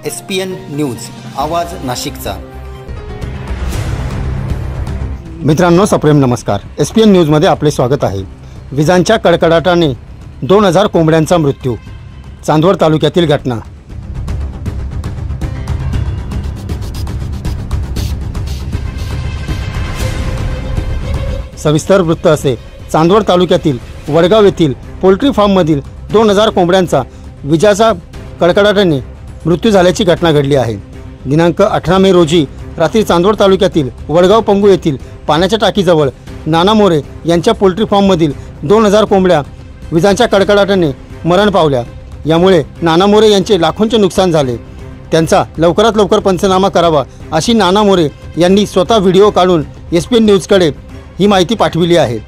SPN news आवाज नाशिकचा। मित्रांनो सप्रेम नमस्कार। SPN न्यूजमध्ये आपले स्वागत आहे। विजांच्या कडकडाटाने 2000 कोंबड्यांचा मृत्यू, चांदवड तालुक्यातील घटना। सविस्तर वृत्त असे। चांदवड तालुक्यातील वडगाव येथील पोल्ट्री फार्ममधील 2000 कोंबड्यांचा विजाच्या कडकडाटाने मृत्यू झाल्याची घटना घडली आहे। दिनांक 18 मे रोजी रात्री चांदवड तालुक्यातील वडगाव पंगू येथील पाण्याच्या टाकीजवळ नाना मोरे यांच्या पोल्ट्री फार्ममधील 2000 कोंबड्या विजांच्या कडकडाटाने मरण पावल्या। यामुळे नाना मोरे यांचे लाखोंचे नुकसान झाले। त्यांचा लवकरात लवकर पंचनामा करावा अशी नाना मोरे यांनी स्वतः व्हिडिओ काढून SPN न्यूजकडे ही माहिती पाठविली आहे।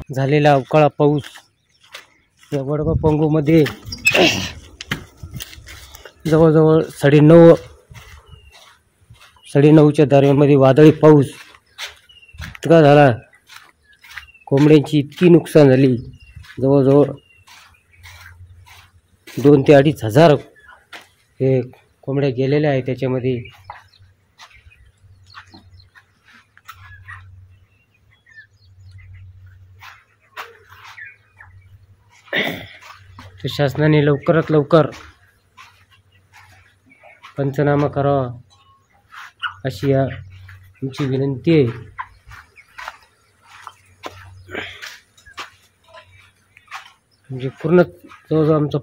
झालेला अवकाळी पाऊस या वडगाव पंगूमध्ये जवळजवळ 9:30च्या दरम्यानमध्ये वादळी पाऊस इतका झाला, कोंबड्यांची इतकी नुकसान झाली, जवळजवळ 2,000 ते 2,500 हे कोंबड्या गेलेल्या आहेत। त्याच्यामध्ये तर शासनाने लवकरात लवकर पंचनामा करावा अशी आमची विनंती आहे। म्हणजे पूर्ण जवळजवळ आमचा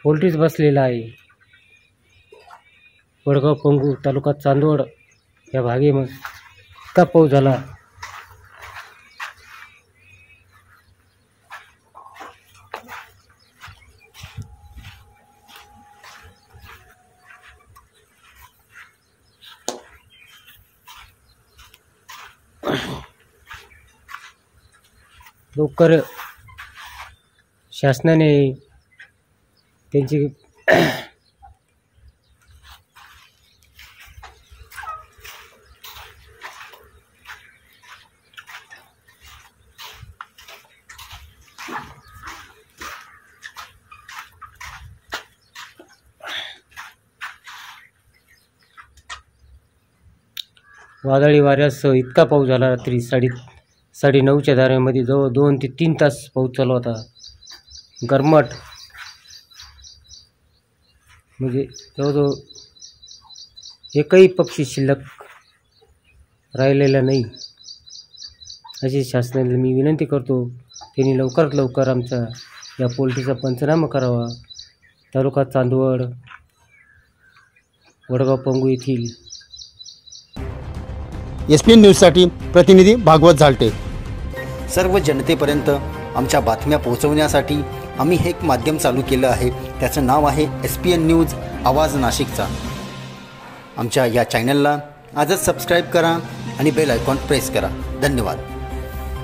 पोल्ट्रीच बसलेला आहे। वडगाव पंगू तालुका चांदवड या भागेमध्ये इतका पाऊस झाला, लवकर शासनाने त्यांची वादळी वाऱ्यासह इतका पाऊस झाला, रात्री 9:30च्या दरम्यानमध्ये जवळ 2 ते 3 तास पाऊस चालू होता। गरमट म्हणजे जवळजवळ एकही पक्षी शिल्लक राहिलेला नाही अशी शासनाला मी विनंती करतो। त्यांनी लवकरात लवकर आमचा या पोल्ट्रीचा पंचनामा करावा। तालुका चांदवड वडगाव पंगू येथील SPN न्यूजसाठी प्रतिनिधी भागवत झालटे। सर्व जनतेपर्यंत आमच्या बातम्या पोहोचवण्यासाठी आम्ही हे एक माध्यम चालू केलं आहे। त्याचं नाव आहे SPN न्यूज आवाज नाशिकचा। आमच्या या चॅनलला आजच सबस्क्राईब करा आणि बेल आयकॉन प्रेस करा। धन्यवाद।